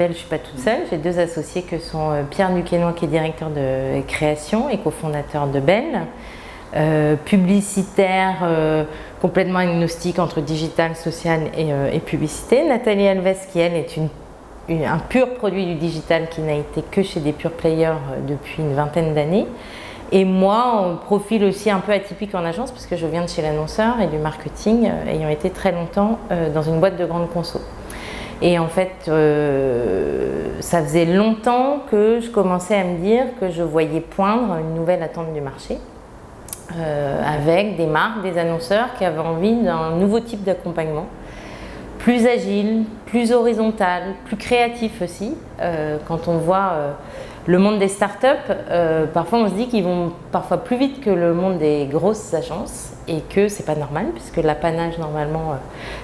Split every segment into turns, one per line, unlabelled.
Je ne suis pas toute seule, j'ai 2 associés que sont Pierre Duquesnoy qui est directeur de création et cofondateur de Belle, publicitaire complètement agnostique entre digital, social et publicité. Nathalie Alves qui elle est un pur produit du digital qui n'a été que chez des pure players depuis une vingtaine d'années. Et moi, on profil aussi un peu atypique en agence parce que je viens de chez l'annonceur et du marketing, ayant été très longtemps dans une boîte de grande conso. Et en fait, ça faisait longtemps que je commençais à me dire que je voyais poindre une nouvelle attente du marché avec des marques, des annonceurs qui avaient envie d'un nouveau type d'accompagnement, plus agile, plus horizontal, plus créatif aussi. Quand on voit le monde des startups, parfois on se dit qu'ils vont parfois plus vite que le monde des grosses agences et que c'est pas normal puisque l'apanage normalement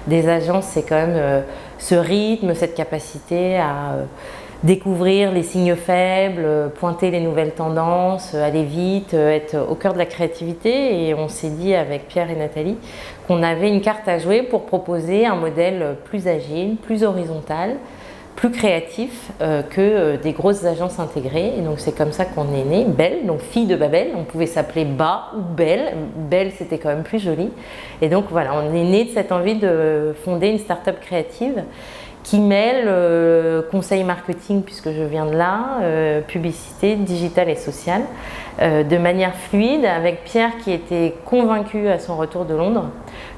des agences c'est quand même ce rythme, cette capacité à découvrir les signes faibles, pointer les nouvelles tendances, aller vite, être au cœur de la créativité. Et on s'est dit avec Pierre et Nathalie qu'on avait une carte à jouer pour proposer un modèle plus agile, plus horizontal, plus créatif que des grosses agences intégrées. Et donc c'est comme ça qu'on est né, Belle, donc fille de Babel. On pouvait s'appeler Ba ou Belle. Belle c'était quand même plus joli. Et donc voilà, on est né de cette envie de fonder une start-up créative qui mêle conseil marketing, puisque je viens de là, publicité, digital et social, de manière fluide, avec Pierre qui était convaincu à son retour de Londres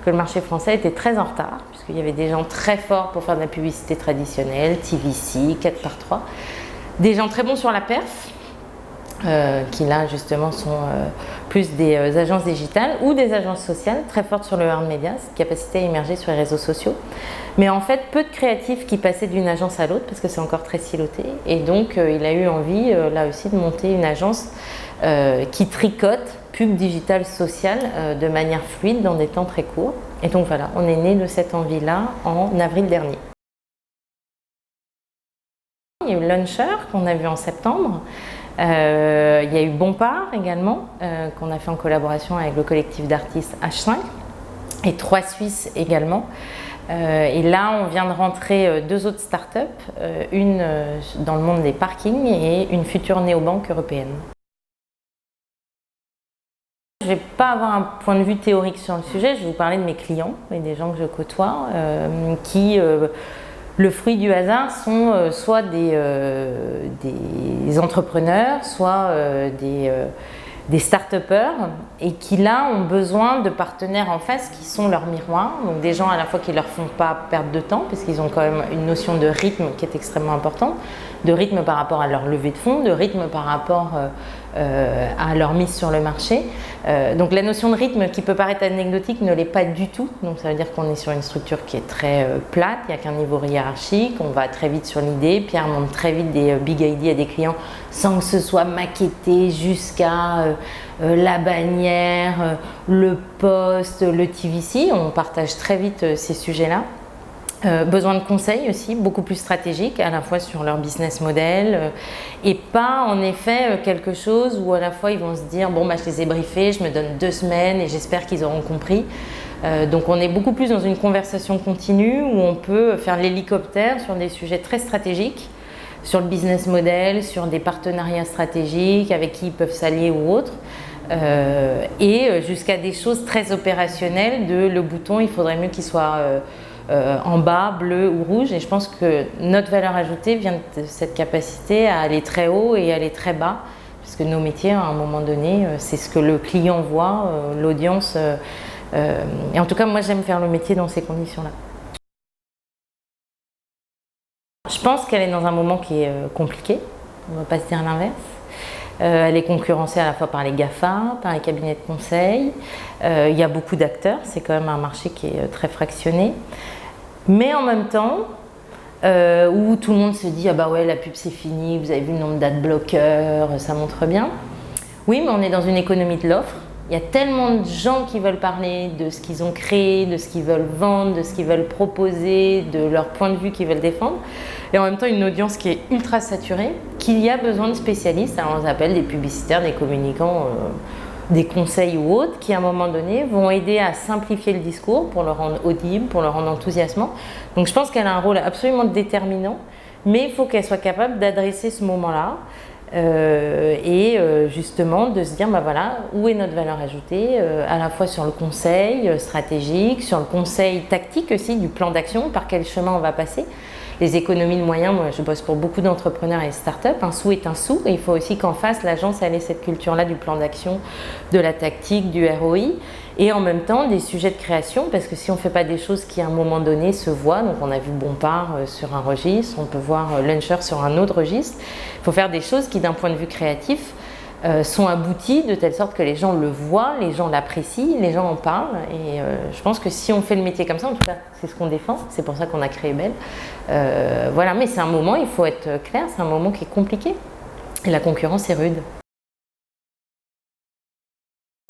que le marché français était très en retard, puisqu'il y avait des gens très forts pour faire de la publicité traditionnelle, TVC, 4x3, des gens très bons sur la perf, qui là justement sont plus des agences digitales ou des agences sociales très fortes sur le earned media, cette capacité à émerger sur les réseaux sociaux. Mais en fait, peu de créatifs qui passaient d'une agence à l'autre parce que c'est encore très siloté. Et donc, il a eu envie, là aussi, de monter une agence qui tricote pub digital social de manière fluide dans des temps très courts. Et donc voilà, on est né de cette envie-là en avril dernier. Il y a eu Launcher qu'on a vu en septembre. Il y a eu Bompard également, qu'on a fait en collaboration avec le collectif d'artistes H5 et 3 Suisses également. Et là, on vient de rentrer 2 autres startups, une dans le monde des parkings et une future néobanque européenne. Je ne vais pas avoir un point de vue théorique sur le sujet, je vais vous parler de mes clients et des gens que je côtoie qui, le fruit du hasard, sont soit des entrepreneurs, soit des start-upers et qui là ont besoin de partenaires en face qui sont leur miroir, donc des gens à la fois qui ne leur font pas perdre de temps parce qu'ils ont quand même une notion de rythme qui est extrêmement importante, de rythme par rapport à leur levée de fonds, de rythme par rapport à leur mise sur le marché. Donc la notion de rythme qui peut paraître anecdotique ne l'est pas du tout, donc ça veut dire qu'on est sur une structure qui est très plate, il n'y a qu'un niveau hiérarchique, on va très vite sur l'idée, Pierre monte très vite des big ideas à des clients sans que ce soit maquetté jusqu'à la bannière, le post, le TVC, on partage très vite ces sujets-là. Besoin de conseils aussi, beaucoup plus stratégiques, à la fois sur leur business model et pas en effet quelque chose où à la fois ils vont se dire bon bah je les ai briefés, je me donne 2 semaines et j'espère qu'ils auront compris. Donc on est beaucoup plus dans une conversation continue où on peut faire l'hélicoptère sur des sujets très stratégiques, sur le business model, sur des partenariats stratégiques avec qui ils peuvent s'allier ou autres. Et jusqu'à des choses très opérationnelles de le bouton, il faudrait mieux qu'il soit en bas, bleu ou rouge, et je pense que notre valeur ajoutée vient de cette capacité à aller très haut et aller très bas, parce que nos métiers, à un moment donné, c'est ce que le client voit, l'audience, et en tout cas, moi j'aime faire le métier dans ces conditions-là. Je pense qu'elle est dans un moment qui est compliqué, on ne va pas se dire l'inverse. Elle est concurrencée à la fois par les GAFA, par les cabinets de conseil. Il y a beaucoup d'acteurs, c'est quand même un marché qui est très fractionné. Mais en même temps, où tout le monde se dit « Ah bah ouais, la pub c'est fini, vous avez vu le nombre d'adblockers, ça montre bien ». Oui, mais on est dans une économie de l'offre. Il y a tellement de gens qui veulent parler de ce qu'ils ont créé, de ce qu'ils veulent vendre, de ce qu'ils veulent proposer, de leur point de vue qu'ils veulent défendre. Et en même temps, une audience qui est ultra saturée, qu'il y a besoin de spécialistes. Alors on les appelle des publicitaires, des communicants, des conseils ou autres, qui à un moment donné vont aider à simplifier le discours pour le rendre audible, pour le rendre enthousiasmant. Donc je pense qu'elle a un rôle absolument déterminant, mais il faut qu'elle soit capable d'adresser ce moment-là justement de se dire bah voilà, où est notre valeur ajoutée, à la fois sur le conseil stratégique, sur le conseil tactique aussi, du plan d'action, par quel chemin on va passer. Les économies de moyens, moi je bosse pour beaucoup d'entrepreneurs et startups, un sou est un sou, et il faut aussi qu'en face l'agence ait cette culture-là du plan d'action, de la tactique, du ROI, et en même temps des sujets de création, parce que si on ne fait pas des choses qui à un moment donné se voient, donc on a vu Bompard sur un registre, on peut voir Luncher sur un autre registre, il faut faire des choses qui d'un point de vue créatif sont abouties de telle sorte que les gens le voient, les gens l'apprécient, les gens en parlent, et je pense que si on fait le métier comme ça, en tout cas c'est ce qu'on défend, c'est pour ça qu'on a créé Belle, voilà, mais c'est un moment, il faut être clair, c'est un moment qui est compliqué, et la concurrence est rude.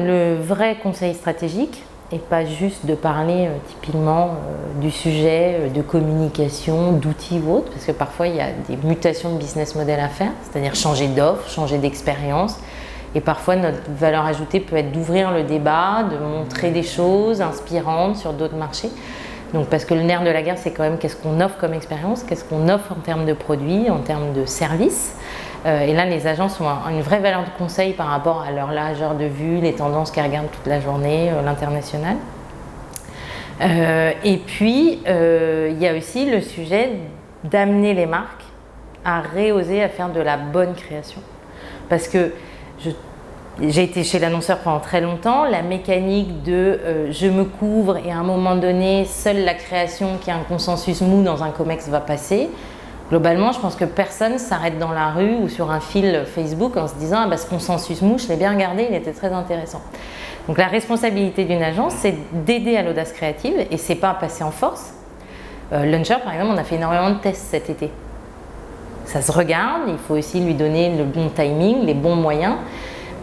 Le vrai conseil stratégique, et pas juste de parler typiquement du sujet, de communication, d'outils ou autre, parce que parfois il y a des mutations de business model à faire, c'est-à-dire changer d'offre, changer d'expérience, et parfois notre valeur ajoutée peut être d'ouvrir le débat, de montrer des choses inspirantes sur d'autres marchés. Donc parce que le nerf de la guerre, c'est quand même qu'est-ce qu'on offre comme expérience, qu'est-ce qu'on offre en termes de produits, en termes de services. Et là, les agences ont une vraie valeur de conseil par rapport à leur largeur de vue, les tendances qu'elles regardent toute la journée, l'international. Et puis, il y a aussi le sujet d'amener les marques à réoser à faire de la bonne création. Parce que j'ai été chez l'annonceur pendant très longtemps, la mécanique de je me couvre et à un moment donné, seule la création qui a un consensus mou dans un COMEX va passer. Globalement, je pense que personne s'arrête dans la rue ou sur un fil Facebook en se disant ah bah, ce consensus mou, je l'ai bien regardé, il était très intéressant. Donc la responsabilité d'une agence, c'est d'aider à l'audace créative et c'est pas passer en force. Luncher, par exemple, on a fait énormément de tests cet été. Ça se regarde, il faut aussi lui donner le bon timing, les bons moyens.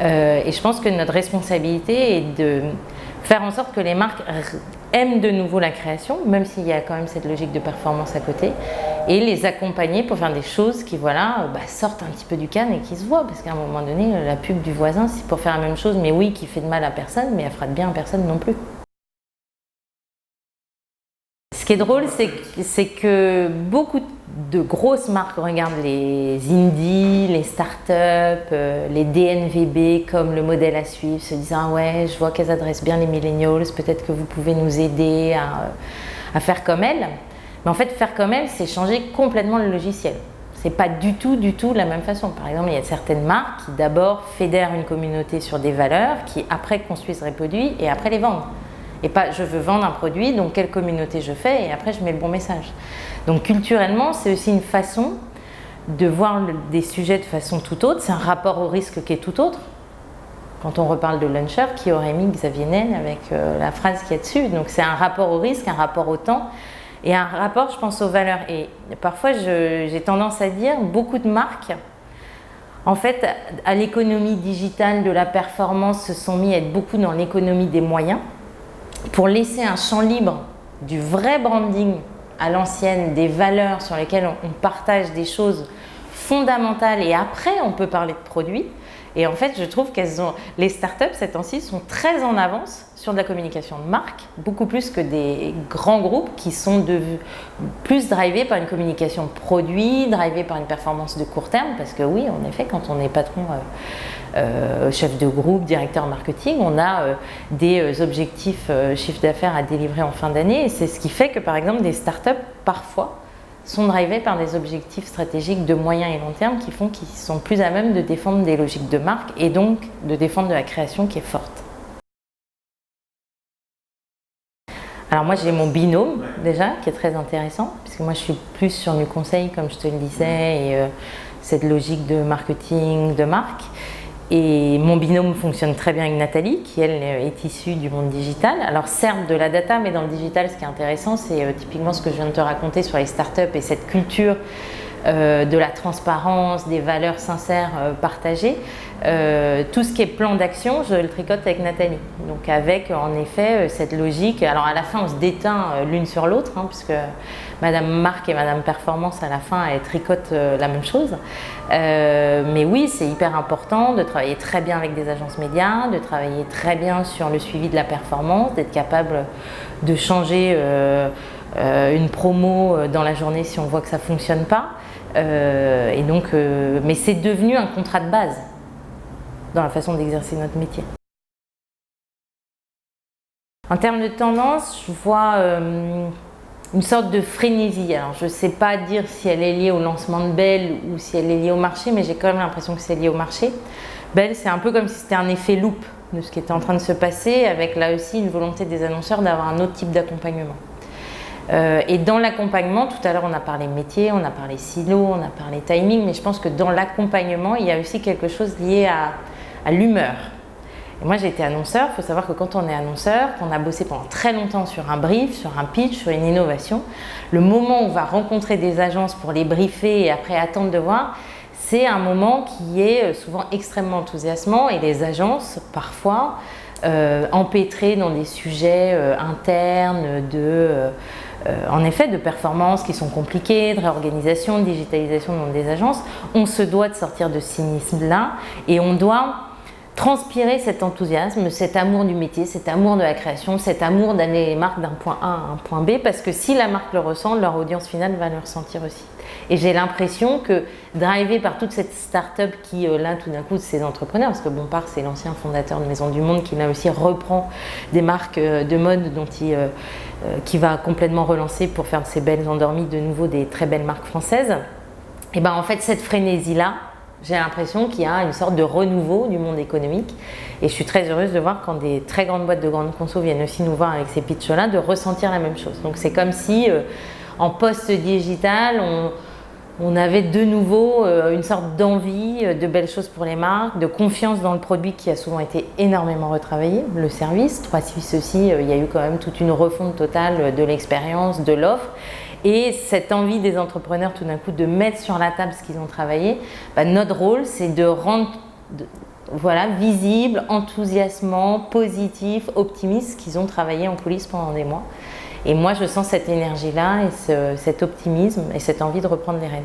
Et je pense que notre responsabilité est de faire en sorte que les marques aiment de nouveau la création, même s'il y a quand même cette logique de performance à côté, et les accompagner pour faire des choses qui sortent un petit peu du cadre et qui se voient, parce qu'à un moment donné, la pub du voisin, c'est pour faire la même chose, mais oui, qui fait de mal à personne, mais elle fera de bien à personne non plus. Ce qui est drôle, c'est que beaucoup de grosses marques regardent les indies, les startups, les DNVB comme le modèle à suivre, se disant ah ouais, je vois qu'elles adressent bien les millennials, peut-être que vous pouvez nous aider à faire comme elles. Mais en fait, faire comme elles, c'est changer complètement le logiciel. C'est pas du tout la même façon. Par exemple, il y a certaines marques qui d'abord fédèrent une communauté sur des valeurs, qui après construisent des produits et après les vendent. Et pas je veux vendre un produit, donc quelle communauté je fais et après je mets le bon message. Donc culturellement, c'est aussi une façon de voir des sujets de façon tout autre. C'est un rapport au risque qui est tout autre. Quand on reparle de Luncher, qui aurait mis Xavier Naine avec la phrase qu'il y a dessus. Donc c'est un rapport au risque, un rapport au temps et un rapport, je pense, aux valeurs. Et parfois, j'ai tendance à dire, beaucoup de marques, en fait, à l'économie digitale de la performance, se sont mis à être beaucoup dans l'économie des moyens, pour laisser un champ libre du vrai branding à l'ancienne, des valeurs sur lesquelles on partage des choses fondamentales et après on peut parler de produits. Et en fait, je trouve les startups ces temps-ci sont très en avance sur de la communication de marque, beaucoup plus que des grands groupes qui sont plus drivés par une communication produit, drivés par une performance de court terme, parce que oui, en effet, quand on est patron, chef de groupe, directeur marketing, on a des objectifs chiffre d'affaires à délivrer en fin d'année, et c'est ce qui fait que par exemple des startups, parfois, sont drivés par des objectifs stratégiques de moyen et long terme qui font qu'ils sont plus à même de défendre des logiques de marque et donc de défendre de la création qui est forte. Alors moi j'ai mon binôme déjà qui est très intéressant puisque moi je suis plus sur du conseil comme je te le disais et cette logique de marketing de marque. Et mon binôme fonctionne très bien avec Nathalie, qui elle est issue du monde digital. Alors certes de la data, mais dans le digital, ce qui est intéressant, c'est typiquement ce que je viens de te raconter sur les startups et cette culture de la transparence, des valeurs sincères partagées. Tout ce qui est plan d'action, je le tricote avec Nathalie. Donc avec en effet cette logique. Alors à la fin, on se déteint l'une sur l'autre, puisque Madame Marque et Madame Performance, à la fin, elles tricotent la même chose. Mais oui, c'est hyper important de travailler très bien avec des agences médias, de travailler très bien sur le suivi de la performance, d'être capable de changer une promo dans la journée si on voit que ça ne fonctionne pas. Et donc, mais c'est devenu un contrat de base dans la façon d'exercer notre métier. En termes de tendance, je vois une sorte de frénésie. Alors, je ne sais pas dire si elle est liée au lancement de Bell ou si elle est liée au marché, mais j'ai quand même l'impression que c'est lié au marché. Bell, c'est un peu comme si c'était un effet loupe de ce qui était en train de se passer, avec là aussi une volonté des annonceurs d'avoir un autre type d'accompagnement. Et dans l'accompagnement, tout à l'heure on a parlé métier, on a parlé silo, on a parlé timing, mais je pense que dans l'accompagnement, il y a aussi quelque chose lié à l'humeur. Et moi j'ai été annonceur, il faut savoir que quand on est annonceur, qu'on a bossé pendant très longtemps sur un brief, sur un pitch, sur une innovation, le moment où on va rencontrer des agences pour les briefer et après attendre de voir, c'est un moment qui est souvent extrêmement enthousiasmant et les agences, parfois, empêtrées dans des sujets internes en effet, de performances qui sont compliquées, de réorganisation, de digitalisation dans des agences, on se doit de sortir de ce cynisme-là et on doit transpirer cet enthousiasme, cet amour du métier, cet amour de la création, cet amour d'amener les marques d'un point A à un point B, parce que si la marque le ressent, leur audience finale va le ressentir aussi. Et j'ai l'impression que, drivé par toute cette start-up qui, là, tout d'un coup, ces entrepreneurs, parce que Bompard, c'est l'ancien fondateur de Maison du Monde qui, là aussi, reprend des marques de mode qui va complètement relancer pour faire de ces belles endormies de nouveau des très belles marques françaises. Et bien, en fait, cette frénésie-là, j'ai l'impression qu'il y a une sorte de renouveau du monde économique et je suis très heureuse de voir quand des très grandes boîtes de grande conso viennent aussi nous voir avec ces pitchs-là, de ressentir la même chose. Donc c'est comme si en post-digital, on avait de nouveau une sorte d'envie de belles choses pour les marques, de confiance dans le produit qui a souvent été énormément retravaillé, le service. 3 Suisses aussi, il y a eu quand même toute une refonte totale de l'expérience, de l'offre. Et cette envie des entrepreneurs tout d'un coup de mettre sur la table ce qu'ils ont travaillé, notre rôle c'est de rendre visible, enthousiasmant, positif, optimiste ce qu'ils ont travaillé en coulisses pendant des mois. Et moi je sens cette énergie-là et cet optimisme et cette envie de reprendre les rênes.